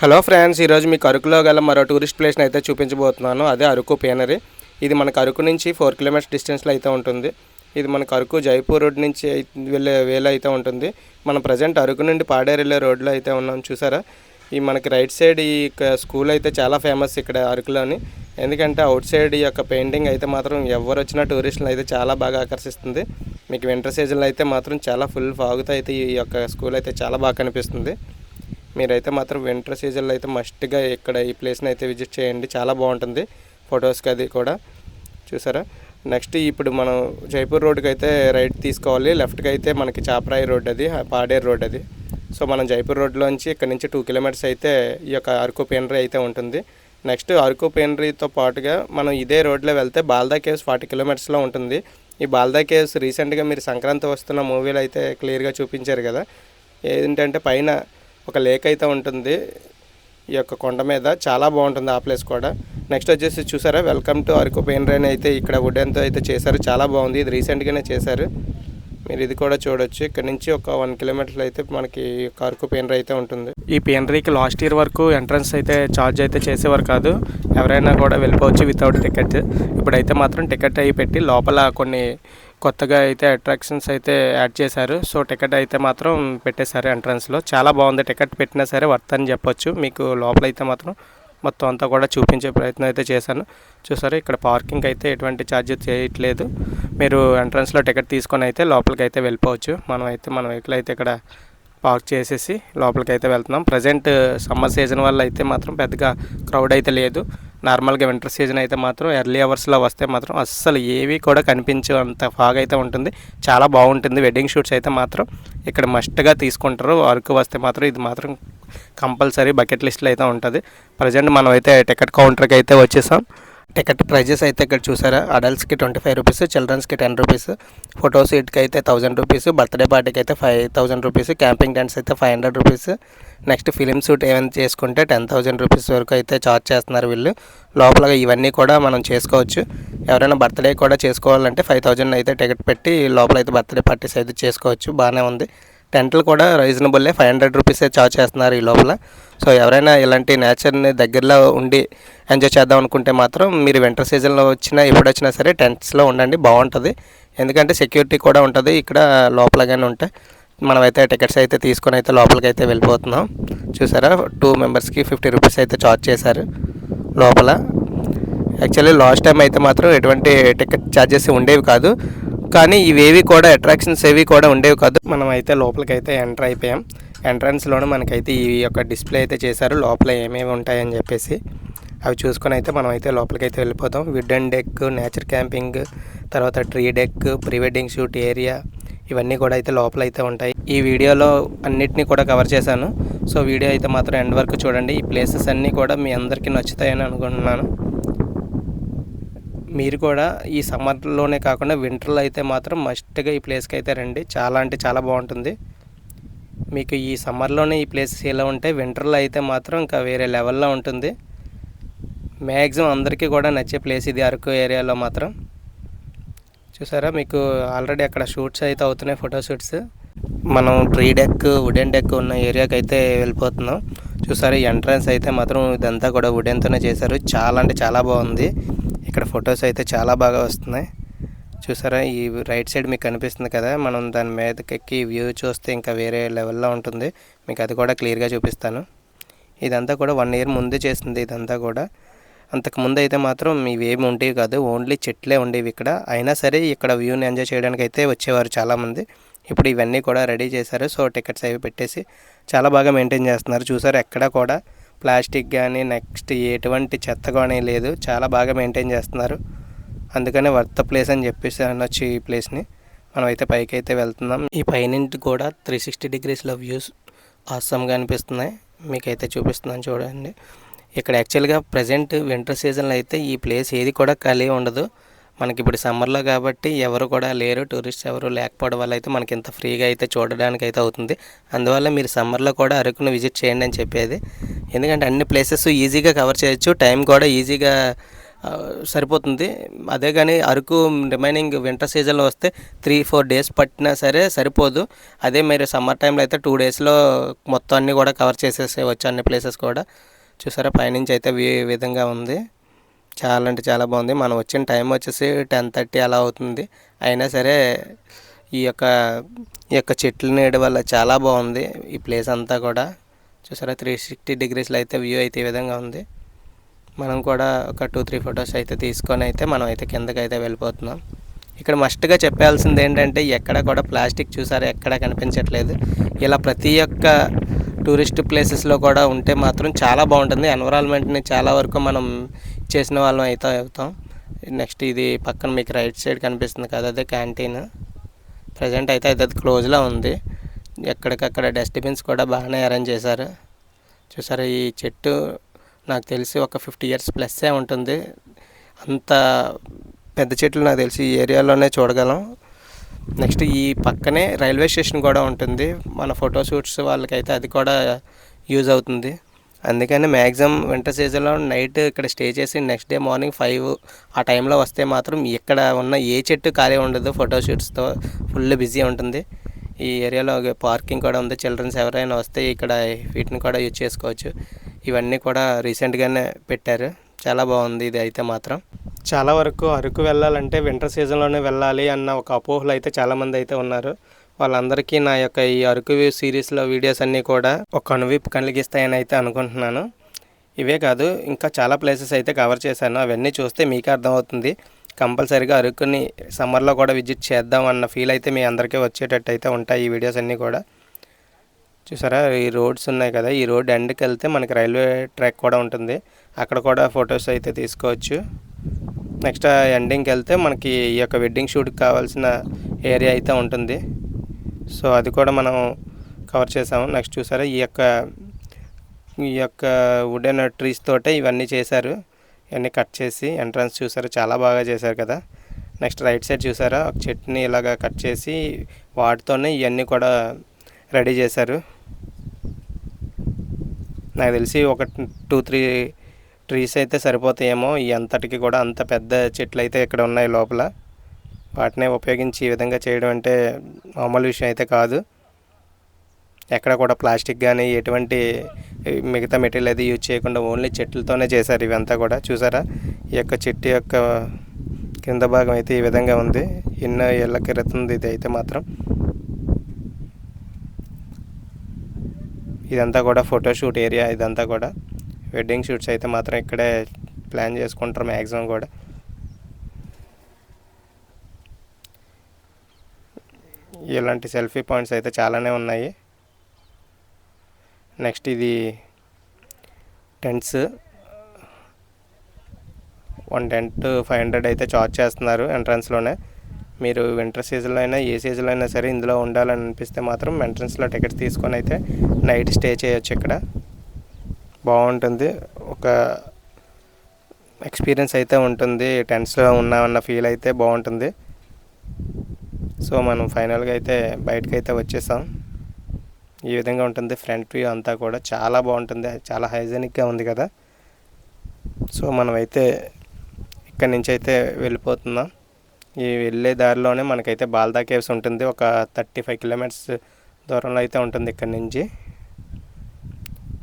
Hello friends, ఈరోజు మీకు అరకులో గల మరో టూరిస్ట్ ప్లేస్ని అయితే చూపించబోతున్నాను. అదే అరకు పీనరీ. ఇది మనకు అరకు నుంచి 4 కిలోమీటర్స్ డిస్టెన్స్లో అయితే ఉంటుంది. ఇది మనకు అరకు జైపూర్ రోడ్ నుంచి వెళ్ళే వేలో అయితే ఉంటుంది. మనం ప్రజెంట్ అరకు నుండి పాడేరు వెళ్ళే రోడ్లో అయితే ఉన్నాం. చూసారా, ఈ మనకి రైట్ సైడ్ ఈ స్కూల్ అయితే చాలా ఫేమస్ ఇక్కడ అరకులోని. ఎందుకంటే అవుట్ సైడ్ ఈ యొక్క పెయింటింగ్ అయితే మాత్రం ఎవరు వచ్చినా టూరిస్టులు అయితే చాలా బాగా ఆకర్షిస్తుంది. మీకు వింటర్ సీజన్లో అయితే మాత్రం చాలా ఫుల్ ఫాగుతో అయితే ఈ యొక్క స్కూల్ అయితే చాలా బాగా కనిపిస్తుంది. మీరైతే మాత్రం వింటర్ సీజన్లో అయితే మస్ట్గా ఇక్కడ ఈ ప్లేస్ని అయితే విజిట్ చేయండి. చాలా బాగుంటుంది ఫొటోస్కి అది కూడా. చూసారా, నెక్స్ట్ ఇప్పుడు మనం జైపూర్ రోడ్కి అయితే రైట్ తీసుకోవాలి. లెఫ్ట్కి అయితే మనకి చాపరాయి రోడ్, అది పాడేరు రోడ్ అది. సో మనం జైపూర్ రోడ్లోంచి ఇక్కడ నుంచి 2 కిలోమీటర్స్ అయితే ఈ యొక్క అరకు పీనరీ అయితే ఉంటుంది. నెక్స్ట్ అరకు పీనరీతో పాటుగా మనం ఇదే రోడ్లో వెళ్తే బాల్దా కేవ్స్ 40 కిలోమీటర్స్లో ఉంటుంది. ఈ బాల్దా కేవ్స్ రీసెంట్గా మీరు సంక్రాంతి వస్తున్న మూవీలో అయితే క్లియర్గా చూపించారు కదా. ఏంటంటే పైన ఒక లేక్ అయితే ఉంటుంది ఈ యొక్క కొండ మీద. చాలా బాగుంటుంది ఆ ప్లేస్ కూడా. నెక్స్ట్ వచ్చేసి చూసారా, వెల్కమ్ టు అరకు పీనరీ అని అయితే ఇక్కడ వుడెన్తో అయితే చేశారు. చాలా బాగుంది. ఇది రీసెంట్గానే చేశారు. మీరు ఇది కూడా చూడొచ్చు. ఇక్కడ నుంచి ఒక 1 కిలోమీటర్లు అయితే మనకి అరకు పీనరీ అయితే ఉంటుంది. ఈ పీనరీకి లాస్ట్ ఇయర్ వరకు ఎంట్రన్స్ అయితే ఛార్జ్ అయితే చేసేవారు కాదు. ఎవరైనా కూడా వెళ్ళిపోవచ్చు వితౌట్ టికెట్. ఇప్పుడైతే మాత్రం టికెట్ అయి పెట్టి లోపల కొన్ని కొత్తగా అయితే అట్రాక్షన్స్ అయితే యాడ్ చేశారు. సో టికెట్ అయితే మాత్రం పెట్టేశారు ఎంట్రన్స్లో. చాలా బాగుంది. టికెట్ పెట్టినా సరే వర్త్ అని చెప్పొచ్చు. మీకు లోపల అయితే మాత్రం మొత్తం అంతా కూడా చూపించే ప్రయత్నం అయితే చేశాను. చూసారు, ఇక్కడ పార్కింగ్ అయితే ఎటువంటి ఛార్జెస్ చేయట్లేదు. మీరు ఎంట్రన్స్లో టికెట్ తీసుకొని అయితే లోపలికి అయితే వెళ్ళిపోవచ్చు. మన వెహికల్ అయితే ఇక్కడ పార్క్ చేసేసి లోపలికి అయితే వెళ్తున్నాం. ప్రజెంట్ సమ్మర్ సీజన్ వల్ల అయితే మాత్రం పెద్దగా క్రౌడ్ అయితే లేదు. నార్మల్గా వింటర్ సీజన్ అయితే మాత్రం ఎర్లీ అవర్స్లో వస్తే మాత్రం అస్సలు ఏవి కూడా కనిపించే అంత ఫాగ్ అయితే ఉంటుంది. చాలా బాగుంటుంది. వెడ్డింగ్ షూట్స్ అయితే మాత్రం ఇక్కడ మస్ట్గా తీసుకుంటారు. అరకు వస్తే మాత్రం ఇది మాత్రం కంపల్సరీ బకెట్ లిస్ట్లో అయితే ఉంటుంది. ప్రజెంట్ మనం అయితే టికెట్ కౌంటర్కి అయితే వచ్చేసాం. టికెట్ ప్రైజెస్ అయితే ఇక్కడ చూసారా, అడల్ట్స్కి 25 రూపీస్, చిల్డ్రన్స్కి 10 రూపీస్, ఫోటో సీట్కి అయితే 1000 రూపీస్, బర్త్డే పార్టీకి అయితే 5000 రూపీస్, క్యాంపింగ్ టెంట్స్ అయితే 500 రూపీస్. నెక్స్ట్ ఫిలిం షూట్ ఏమైనా చేసుకుంటే 10,000 రూపీస్ వరకు అయితే ఛార్జ్ చేస్తున్నారు వీళ్ళు. లోపల ఇవన్నీ కూడా మనం చేసుకోవచ్చు. ఎవరైనా బర్త్డే కూడా చేసుకోవాలంటే 5000 అయితే టికెట్ పెట్టి లోపల అయితే బర్త్డే పార్టీస్ అయితే చేసుకోవచ్చు. బాగానే ఉంది. టెంట్లు కూడా రీజనబుల్లే, 500 రూపీసే ఛార్జ్ చేస్తున్నారు ఈ లోపల. సో ఎవరైనా ఇలాంటి నేచర్ని దగ్గరలో ఉండి ఎంజాయ్ చేద్దాం అనుకుంటే మాత్రం మీరు వింటర్ సీజన్లో ఎప్పుడు వచ్చినా సరే టెంట్స్లో ఉండండి, బాగుంటుంది. ఎందుకంటే సెక్యూరిటీ కూడా ఉంటుంది ఇక్కడ లోపలగానే ఉంటాయి. మనమైతే టికెట్స్ అయితే తీసుకొని అయితే లోపలికి అయితే వెళ్ళిపోతున్నాం. చూసారా, 2 మెంబర్స్కి 50 రూపీస్ అయితే ఛార్జ్ చేశారు లోపల. యాక్చువల్లీ లాస్ట్ టైం అయితే మాత్రం ఎటువంటి టికెట్ ఛార్జెస్ ఉండేవి కాదు, కానీ ఇవేవి కూడా అట్రాక్షన్స్ ఏవి కూడా ఉండేవి కాదు. మనం అయితే లోపలికి అయితే ఎంటర్ అయిపోయాం. ఎంట్రన్స్లోనే మనకైతే ఈ యొక్క డిస్ప్లే అయితే చేశారు లోపల ఏమేమి ఉంటాయని చెప్పేసి. అవి చూసుకొని అయితే మనం అయితే లోపలికి అయితే వెళ్ళిపోతాం. వుడెన్ డెక్, నేచర్ క్యాంపింగ్, తర్వాత tree deck, pre wedding shoot area, ఇవన్నీ కూడా అయితే లోపల అయితే ఉంటాయి. ఈ వీడియోలో అన్నిటినీ కూడా కవర్ చేశాను. సో వీడియో అయితే మాత్రం ఎండ్ వరకు చూడండి. ఈ ప్లేసెస్ అన్నీ కూడా మీ అందరికీ నచ్చుతాయని అనుకుంటున్నాను. మీరు కూడా ఈ సమ్మర్లోనే కాకుండా వింటర్లో అయితే మాత్రం మస్ట్గా ఈ ప్లేస్కి అయితే రండి. చాలా అంటే చాలా బాగుంటుంది. మీకు ఈ సమ్మర్లోనే ఈ ప్లేసెస్ ఎలా ఉంటే వింటర్లో అయితే మాత్రం ఇంకా వేరే లెవెల్లో ఉంటుంది. మ్యాక్సిమం అందరికీ కూడా నచ్చే ప్లేస్ ఇది అరకు ఏరియాలో మాత్రం. చూసారా, మీకు ఆల్రెడీ అక్కడ షూట్స్ అయితే అవుతున్నాయి, ఫోటో షూట్స్. మనం ట్రీ డెక్, వుడెన్ డెక్ ఉన్న ఏరియాకి అయితే వెళ్ళిపోతున్నాం. చూసారా, ఎంట్రన్స్ అయితే మాత్రం ఇదంతా కూడా వుడెన్తోనే చేశారు. చాలా అంటే చాలా బాగుంది. ఇక్కడ ఫొటోస్ అయితే చాలా బాగా వస్తున్నాయి. చూసారా, ఈ రైట్ సైడ్ మీకు కనిపిస్తుంది కదా, మనం దాని మీదకి ఎక్కి వ్యూ చూస్తే ఇంకా వేరే లెవెల్లో ఉంటుంది. మీకు అది కూడా క్లియర్గా చూపిస్తాను. ఇదంతా కూడా 1 ఇయర్ ముందే చేస్తుంది ఇదంతా కూడా. అంతకుముందు అయితే మాత్రం ఇవేమి ఉండేవి కాదు, ఓన్లీ చెట్లే ఉండేవి ఇక్కడ. అయినా సరే ఇక్కడ వ్యూని ఎంజాయ్ చేయడానికి అయితే వచ్చేవారు చాలామంది. ఇప్పుడు ఇవన్నీ కూడా రెడీ చేశారు. సో టికెట్స్ అవి పెట్టేసి చాలా బాగా మెయింటైన్ చేస్తున్నారు. చూసారు, ఎక్కడ కూడా ప్లాస్టిక్ కానీ నెక్స్ట్ ఎటువంటి చెత్త కానీ లేదు. చాలా బాగా మెయింటైన్ చేస్తున్నారు. అందుకనే వర్త్ ప్లేస్ అని చెప్పేసి అనొచ్చు ఈ ప్లేస్ని. మనమైతే పైకి అయితే వెళ్తున్నాం. ఈ పైనుంచి కూడా 360 డిగ్రీస్లో వ్యూస్ ఆసమ్గా అనిపిస్తున్నాయి. మీకైతే చూపిస్తున్నాను చూడండి. ఇక్కడ యాక్చువల్గా ప్రజెంట్ వింటర్ సీజన్లో అయితే ఈ ప్లేస్ ఏది కూడా ఖాళీ ఉండదు. మనకి ఇప్పుడు సమ్మర్లో కాబట్టి ఎవరు కూడా లేరు, టూరిస్ట్ ఎవరు లేకపోవడం వల్ల అయితే మనకి ఇంత ఫ్రీగా అయితే చూడడానికి అయితే అవుతుంది. అందువల్ల మీరు సమ్మర్లో కూడా అరకును విజిట్ చేయండి అని చెప్పేది. ఎందుకంటే అన్ని ప్లేసెస్ ఈజీగా కవర్ చేయొచ్చు, టైం కూడా ఈజీగా సరిపోతుంది. అదే కానీ అరకు రిమైనింగ్ వింటర్ సీజన్లో వస్తే 3-4 డేస్ పట్టినా సరే సరిపోదు. అదే మీరు సమ్మర్ టైంలో అయితే 2 డేస్లో మొత్తం అన్నీ కూడా కవర్ చేసేసేయచ్చు, అన్ని ప్లేసెస్ కూడా. చూసారా పైనుంచి అయితే వ్యూ ఈ విధంగా ఉంది. చాలా అంటే చాలా బాగుంది. మనం వచ్చిన టైం వచ్చేసి 10:30 అలా అవుతుంది. అయినా సరే ఈ యొక్క ఈ యొక్క చెట్ల నీడ వల్ల చాలా బాగుంది ఈ ప్లేస్ అంతా కూడా. చూసారా 360 డిగ్రీస్లో అయితే వ్యూ అయితే ఈ విధంగా ఉంది. మనం కూడా ఒక 2-3 ఫొటోస్ అయితే తీసుకొని అయితే మనం అయితే కిందకి అయితే వెళ్ళిపోతున్నాం. ఇక్కడ మస్ట్గా చెప్పాల్సింది ఏంటంటే ఎక్కడ కూడా ప్లాస్టిక్ చూసారా ఎక్కడ కనిపించట్లేదు. ఇలా ప్రతి ఒక్క టూరిస్ట్ ప్లేసెస్లో కూడా ఉంటే మాత్రం చాలా బాగుంటుంది. ఎన్విరాన్మెంట్ని చాలా వరకు మనం చేసిన వాళ్ళం అయితే అవుతాం. నెక్స్ట్ ఇది పక్కన మీకు రైట్ సైడ్ కనిపిస్తుంది కదా, అదే క్యాంటీన్. ప్రజెంట్ అయితే అది క్లోజ్లో ఉంది. ఎక్కడికక్కడ డస్ట్బిన్స్ కూడా బాగానే అరేంజ్ చేశారు. చూసారా ఈ చెట్టు నాకు తెలిసి ఒక 50 years ప్లస్సే ఉంటుంది. అంత పెద్ద చెట్లు నాకు తెలిసి ఈ ఏరియాలోనే చూడగలం. నెక్స్ట్ ఈ పక్కనే రైల్వే స్టేషన్ కూడా ఉంటుంది. మన ఫోటోషూట్స్ వాళ్ళకైతే అది కూడా యూజ్ అవుతుంది. అందుకని మ్యాక్సిమం వింటర్ సీజన్లో నైట్ ఇక్కడ స్టే చేసి నెక్స్ట్ డే మార్నింగ్ 5 ఆ టైంలో వస్తే మాత్రం ఇక్కడ ఉన్న ఏ చెట్టు ఖాళీ ఉండదు. ఫోటోషూట్స్తో ఫుల్ బిజీ ఉంటుంది. ఈ ఏరియాలో పార్కింగ్ కూడా ఉంది. చిల్డ్రన్స్ ఎవరైనా వస్తే ఇక్కడ వీటిని కూడా యూజ్ చేసుకోవచ్చు. ఇవన్నీ కూడా రీసెంట్గానే పెట్టారు. చాలా బాగుంది ఇది అయితే మాత్రం. చాలా వరకు అరకు వెళ్ళాలంటే వింటర్ సీజన్లోనే వెళ్ళాలి అన్న ఒక అపోహలు అయితే చాలామంది అయితే ఉన్నారు. వాళ్ళందరికీ నా యొక్క ఈ అరకు సిరీస్లో వీడియోస్ అన్నీ కూడా ఒక కనువిప్పు కలిగిస్తాయని అయితే అనుకుంటున్నాను. ఇవే కాదు ఇంకా చాలా ప్లేసెస్ అయితే కవర్ చేశాను. అవన్నీ చూస్తే మీకు అర్థమవుతుంది. కంపల్సరీగా అరకుని సమ్మర్లో కూడా విజిట్ చేద్దాం అన్న ఫీల్ అయితే మీ అందరికీ వచ్చేటట్టు అయితే ఉంటాయి ఈ వీడియోస్ అన్నీ కూడా. చూసారా ఈ రోడ్స్ ఉన్నాయి కదా, ఈ రోడ్ ఎండ్కి వెళ్తే మనకి రైల్వే ట్రాక్ కూడా ఉంటుంది. అక్కడ కూడా ఫొటోస్ అయితే తీసుకోవచ్చు. నెక్స్ట్ ఎండింగ్కి వెళ్తే మనకి ఈ యొక్క వెడ్డింగ్ షూట్కి కావాల్సిన ఏరియా అయితే ఉంటుంది. సో అది కూడా మనం కవర్ చేసాము. నెక్స్ట్ చూసారా ఈ యొక్క వుడెన్ ట్రీస్ తోటే ఇవన్నీ చేశారు. ఇవన్నీ కట్ చేసి ఎంట్రన్స్ చూసారా చాలా బాగా చేశారు కదా. నెక్స్ట్ రైట్ సైడ్ చూసారా ఒక చెట్టుని ఇలాగ కట్ చేసి వాటితోనే ఇవన్నీ కూడా రెడీ చేశారు. నాకు తెలిసి ఒక 2-3 ట్రీస్ అయితే సరిపోతాయేమో. ఈ అంతటికి కూడా అంత పెద్ద చెట్లు అయితే ఇక్కడ ఉన్నాయి లోపల. వాటినే ఉపయోగించి ఈ విధంగా చేయడం అంటే మామూలు విషయం అయితే కాదు. ఎక్కడ కూడా ప్లాస్టిక్ కానీ ఎటువంటి మిగతా మెటీరియల్ అది యూజ్ చేయకుండా ఓన్లీ చెట్లతోనే చేశారు ఇవంతా కూడా. చూసారా ఈ యొక్క చెట్టు యొక్క కింద భాగం అయితే ఈ విధంగా ఉంది. ఎన్నో ఏళ్ళ క్రితం ఇది అయితే మాత్రం. ఇదంతా కూడా ఫోటోషూట్ ఏరియా. ఇదంతా కూడా వెడ్డింగ్ షూట్స్ అయితే మాత్రం ఇక్కడే ప్లాన్ చేసుకుంటారు మ్యాక్సిమం కూడా. ఇలాంటి సెల్ఫీ పాయింట్స్ అయితే చాలానే ఉన్నాయి. నెక్స్ట్ ఇది టెంట్స్. 1 టెంట్ 500 అయితే చార్జ్ చేస్తున్నారు ఎంట్రన్స్లోనే. మీరు వింటర్ సీజన్లో అయినా ఏ సీజన్లో అయినా సరే ఇందులో ఉండాలని అనిపిస్తే మాత్రం ఎంట్రన్స్లో టికెట్స్ తీసుకొని అయితే నైట్ స్టే చేయొచ్చు. ఇక్కడ బాగుంటుంది. ఒక ఎక్స్పీరియన్స్ అయితే ఉంటుంది. టెంట్స్లో ఉన్నామన్న ఫీల్ అయితే బాగుంటుంది. సో మనం ఫైనల్గా అయితే బయటకు అయితే వచ్చేసాం. ఈ విధంగా ఉంటుంది ఫ్రంట్ వ్యూ అంతా కూడా. చాలా బాగుంటుంది. చాలా హైజెనిక్గా ఉంది కదా. సో మనమైతే ఇక్కడి నుంచి అయితే వెళ్ళిపోతున్నాం. ఈ వెళ్ళే దారిలోనే మనకైతే బాల్దా కేవ్స్ ఉంటుంది. ఒక 35 kilometers దూరంలో అయితే ఉంటుంది ఇక్కడి నుంచి.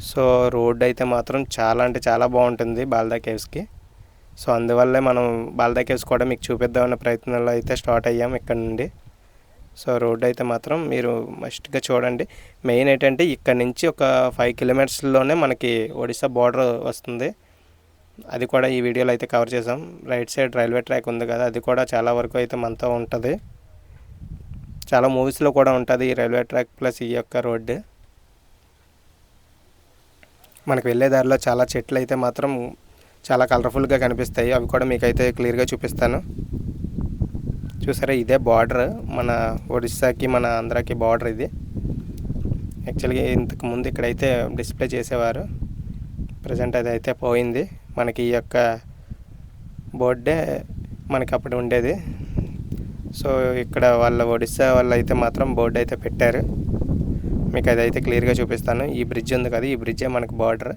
సో రోడ్ అయితే మాత్రం చాలా అంటే చాలా బాగుంటుంది బాల్దా కేవ్స్కి. సో అందువల్లే మనం బాల్దా కేవ్స్ కూడా మీకు చూపిద్దామన్న ప్రయత్నంలో అయితే స్టార్ట్ అయ్యాం ఇక్కడ నుండి. సో రోడ్ అయితే మాత్రం మీరు మస్ట్గా చూడండి. మెయిన్ ఏంటంటే ఇక్కడ నుంచి ఒక 5 kilometersలోనే మనకి ఒడిశా బార్డర్ వస్తుంది. అది కూడా ఈ వీడియోలో అయితే కవర్ చేసాం. రైట్ సైడ్ రైల్వే ట్రాక్ ఉంది కదా, అది కూడా చాలా వరకు అయితే మనతో ఉంటుంది. చాలా మూవీస్లో కూడా ఉంటుంది ఈ రైల్వే ట్రాక్ ప్లస్ ఈ యొక్క రోడ్డు. మనకు వెళ్ళే దారిలో చాలా చెట్లు అయితే మాత్రం చాలా కలర్ఫుల్గా కనిపిస్తాయి. అవి కూడా మీకైతే క్లియర్గా చూపిస్తాను. చూసారా ఇదే బార్డర్, మన ఒడిస్సాకి మన ఆంధ్రాకి బార్డర్ ఇది. యాక్చువల్గా ఇంతకుముందు ఇక్కడైతే డిస్ప్లే చేసేవారు. ప్రజెంట్ అది అయితే పోయింది. మనకి ఈ యొక్క బోర్డే మనకి అప్పుడు ఉండేది. సో ఇక్కడ వాళ్ళ ఒడిస్సా వాళ్ళు అయితే మాత్రం బోర్డు అయితే పెట్టారు. మీకు అదైతే క్లియర్గా చూపిస్తాను. ఈ బ్రిడ్జ్ ఉంది కదా, ఈ బ్రిడ్జే మనకి బార్డర్.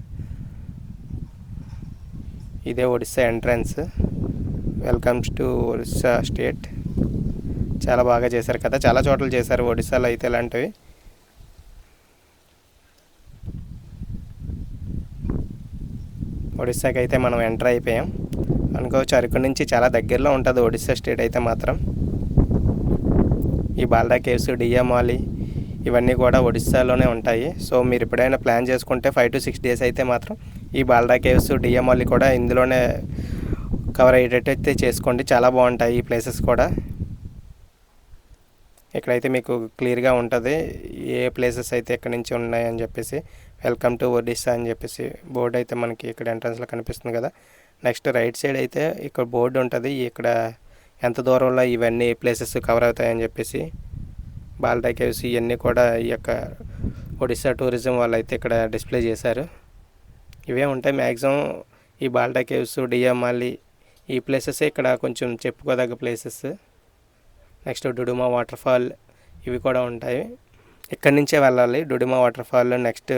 ఇదే Odisha entrance. Welcomes to Odisha state. చాలా బాగా చేశారు కదా, చాలా చోట్ల చేశారు ఒడిస్సాలో అయితే ఇలాంటివి. ఒడిస్సాకి అయితే మనం ఎంటర్ అయిపోయాం అనుకోవచ్చు. అరకు నుంచి చాలా దగ్గరలో ఉంటుంది ఒడిస్సా స్టేట్ అయితే మాత్రం. ఈ బాల్డా కేవ్స్, డియామాలి ఇవన్నీ కూడా ఒడిస్సాలోనే ఉంటాయి. సో మీరు ఎప్పుడైనా ప్లాన్ చేసుకుంటే 5 to 6 days అయితే మాత్రం ఈ బాల్డా కేవ్స్, డియామాలి కూడా ఇందులోనే కవర్ అయ్యేటట్టు చేసుకోండి. చాలా బాగుంటాయి ఈ ప్లేసెస్ కూడా. ఇక్కడైతే మీకు క్లియర్గా ఉంటుంది ఏ ప్లేసెస్ అయితే ఎక్కడి నుంచి ఉన్నాయని చెప్పేసి. వెల్కమ్ టు ఒడిస్సా అని చెప్పేసి బోర్డు అయితే మనకి ఇక్కడ ఎంట్రన్స్లో కనిపిస్తుంది కదా. నెక్స్ట్ రైట్ సైడ్ అయితే ఇక్కడ బోర్డు ఉంటుంది, ఇక్కడ ఎంత దూరంలో ఇవన్నీ ప్లేసెస్ కవర్ అవుతాయని చెప్పేసి. బాల్డా కేవ్స్ ఇవన్నీ కూడా ఈ యొక్క ఒడిస్సా టూరిజం వాళ్ళు అయితే ఇక్కడ డిస్ప్లే చేశారు. ఇవే ఉంటాయి మ్యాక్సిమం. ఈ బాల్డా కేవ్స్, డియామాలి ఈ ప్లేసెస్ ఇక్కడ కొంచెం చెప్పుకోదగ్గ ప్లేసెస్. నెక్స్ట్ డుడుమా వాటర్ఫాల్ ఇవి కూడా ఉంటాయి. ఇక్కడి నుంచే వెళ్ళాలి డుడుమా వాటర్ఫాల్. నెక్స్ట్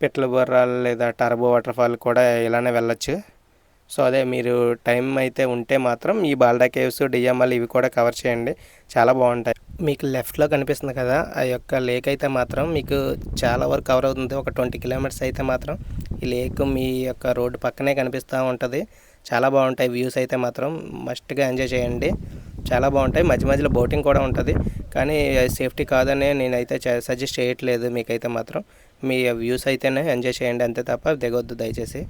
పిట్ల బొర్రాల్ లేదా టర్బో వాటర్ఫాల్ కూడా ఇలానే వెళ్ళొచ్చు. సో అదే మీరు టైం అయితే ఉంటే మాత్రం ఈ బాల్డా కేవ్స్, డియామాలి ఇవి కూడా కవర్ చేయండి, చాలా బాగుంటాయి. మీకు లెఫ్ట్లో కనిపిస్తుంది కదా ఆ యొక్క లేక్ అయితే మాత్రం మీకు చాలా వరకు కవర్ అవుతుంది. ఒక 20 kilometers అయితే మాత్రం ఈ లేక్ మీ యొక్క రోడ్డు పక్కనే కనిపిస్తూ ఉంటుంది. చాలా బాగుంటాయి వ్యూస్ అయితే మాత్రం. మస్ట్గా ఎంజాయ్ చేయండి, చాలా బాగుంటాయి. మధ్య మధ్యలో బోటింగ్ కూడా ఉంటుంది, కానీ సేఫ్టీ కాదని నేనైతే సజెస్ట్ చేయట్లేదు. మీకైతే మాత్రం మీ వ్యూస్ అయితేనే ఎంజాయ్ చేయండి, అంతే తప్ప దిగొద్దు దయచేసి.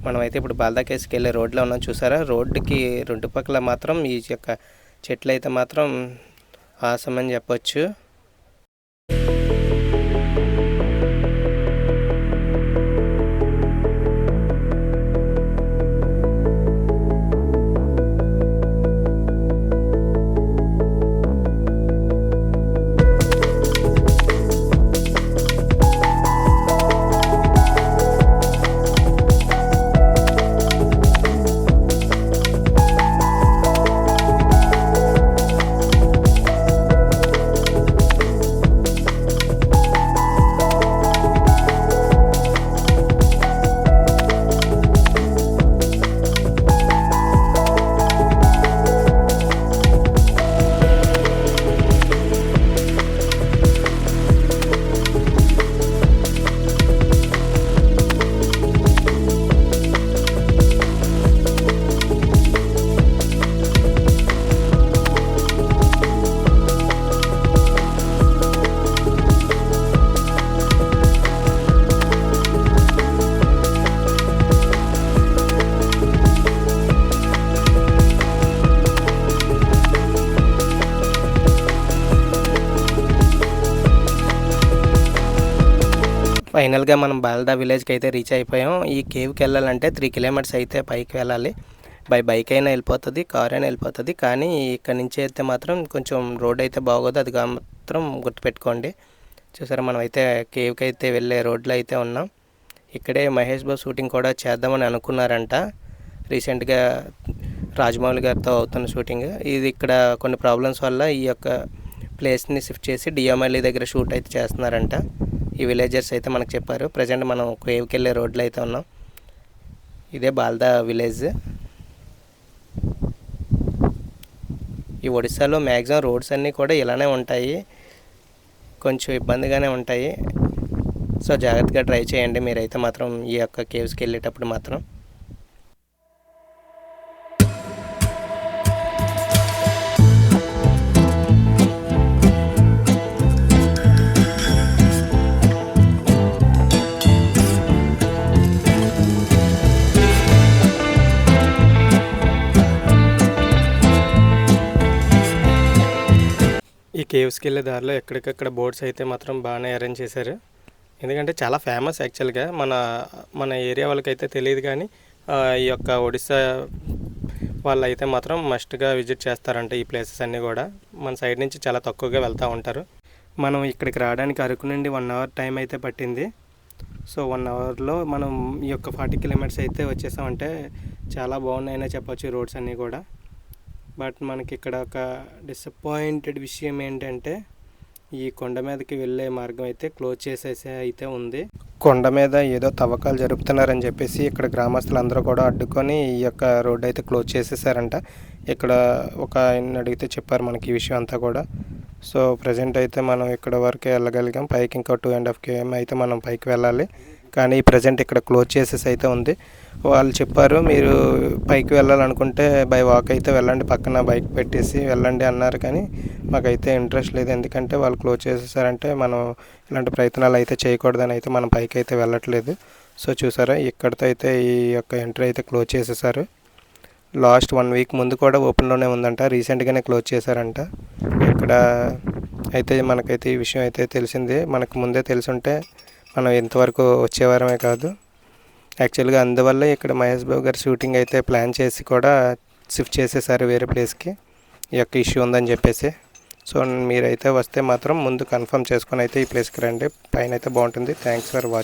మనమైతే ఇప్పుడు బాల్దా కేవ్స్కి వెళ్ళే రోడ్లో ఉన్నాం చూసారా. రోడ్డుకి 2 పక్కల మాత్రం ఈ యొక్క చెట్లు అయితే మాత్రం ఆసం అని చెప్పొచ్చు. ఫైనల్గా మనం బాల్దా విలేజ్కి అయితే రీచ్ అయిపోయాం. ఈ కేవ్కి వెళ్ళాలంటే 3 kilometers అయితే పైకి వెళ్ళాలి. బైక్ అయినా వెళ్ళిపోతుంది, కార్ అయినా వెళ్ళిపోతుంది. కానీ ఇక్కడ నుంచి అయితే మాత్రం కొంచెం రోడ్ అయితే బాగోదు, అది మాత్రం గుర్తుపెట్టుకోండి. చూసారా మనం అయితే కేవ్కి అయితే వెళ్ళే రోడ్లో అయితే ఉన్నాం. ఇక్కడే మహేష్ బాబు షూటింగ్ కూడా చేద్దామని అనుకున్నారంట. రీసెంట్గా రాజమౌళి గారితో అవుతున్న షూటింగ్ ఇది. ఇక్కడ కొన్ని ప్రాబ్లమ్స్ వల్ల ఈ యొక్క ప్లేస్ని షిఫ్ట్ చేసి డియామాలి దగ్గర షూట్ అయితే చేస్తున్నారంట. ఈ విలేజర్స్ అయితే మనకు చెప్పారు. ప్రజెంట్ మనం కేవ్కి వెళ్ళే రోడ్లో అయితే ఉన్నాం. ఇదే బాల్దా విలేజ్. ఈ ఒడిస్సాలో మ్యాక్సిమం రోడ్స్ అన్నీ కూడా ఇలానే ఉంటాయి, కొంచెం ఇబ్బందిగానే ఉంటాయి. సో జాగ్రత్తగా ట్రై చేయండి మీరైతే మాత్రం ఈ యొక్క కేవ్స్కి వెళ్ళేటప్పుడు మాత్రం. ఈ కేవ్స్కి వెళ్ళే దారిలో ఎక్కడికక్కడ బోర్డ్స్ అయితే మాత్రం బాగానే అరేంజ్ చేశారు. ఎందుకంటే చాలా ఫేమస్ యాక్చువల్గా. మన ఏరియా వాళ్ళకైతే తెలియదు, కానీ ఈ యొక్క ఒడిస్సా వాళ్ళు అయితే మాత్రం మస్ట్గా విజిట్ చేస్తారంట ఈ ప్లేసెస్ అన్నీ కూడా. మన సైడ్ నుంచి చాలా తక్కువగా వెళ్తూ ఉంటారు. మనం ఇక్కడికి రావడానికి అరకు నుండి 1 hour టైం అయితే పట్టింది. సో 1 hourలో మనం ఈ యొక్క 40 kilometers అయితే వచ్చేసామంటే చాలా బాగున్నాయనే చెప్పొచ్చు రోడ్స్ అన్నీ కూడా. బట్ మనకి ఇక్కడ ఒక డిసప్పాయింటెడ్ విషయం ఏంటంటే ఈ కొండ మీదకి వెళ్ళే మార్గం అయితే క్లోజ్ చేసేసి అయితే ఉంది. కొండ మీద ఏదో తవ్వకాలు జరుపుతున్నారని చెప్పేసి ఇక్కడ గ్రామస్తులు అందరూ కూడా అడ్డుకొని ఈ యొక్క రోడ్డు అయితే క్లోజ్ చేసేసారంట. ఇక్కడ ఒక ఆయన అడిగితే చెప్పారు మనకి ఈ విషయం అంతా కూడా. సో ప్రజెంట్ అయితే మనం ఇక్కడ వరకే వెళ్ళగలిగాం. పైకి ఇంకా 2.5 km అయితే మనం పైకి వెళ్ళాలి. కానీ ప్రజెంట్ ఇక్కడ క్లోజ్ చేసేసి అయితే ఉంది. వాళ్ళు చెప్పారు మీరు పైకి వెళ్ళాలనుకుంటే బై వాక్ అయితే వెళ్ళండి, పక్కన బైక్ పెట్టేసి వెళ్ళండి అన్నారు. కానీ మాకైతే ఇంట్రెస్ట్ లేదు, ఎందుకంటే వాళ్ళు క్లోజ్ చేసేసారంటే మనం ఇలాంటి ప్రయత్నాలు అయితే చేయకూడదని అయితే మనం పైకి అయితే వెళ్ళట్లేదు. సో చూసారా, ఇక్కడితో అయితే ఈ యొక్క ఎంట్రీ అయితే క్లోజ్ చేసేసారు. లాస్ట్ 1 వీక్ ముందు కూడా ఓపెన్లోనే ఉందంట, రీసెంట్గానే క్లోజ్ చేశారంట. ఇక్కడ అయితే మనకైతే ఈ విషయం అయితే తెలిసింది. మనకు ముందే తెలుసుంటే మనం ఇంతవరకు వచ్చేవారమే కాదు. యాక్చువల్గా అందువల్ల ఇక్కడ మహేష్ బాబు గారు షూటింగ్ అయితే ప్లాన్ చేసి కూడా షిఫ్ట్ చేసేసారు వేరే ప్లేస్కి, ఈ యొక్క ఇష్యూ ఉందని చెప్పేసి. సో మీరైతే వస్తే మాత్రం ముందు కన్ఫర్మ్ చేసుకొని అయితే ఈ ప్లేస్కి రండి, పైన అయితే బాగుంటుంది. Thanks for watching.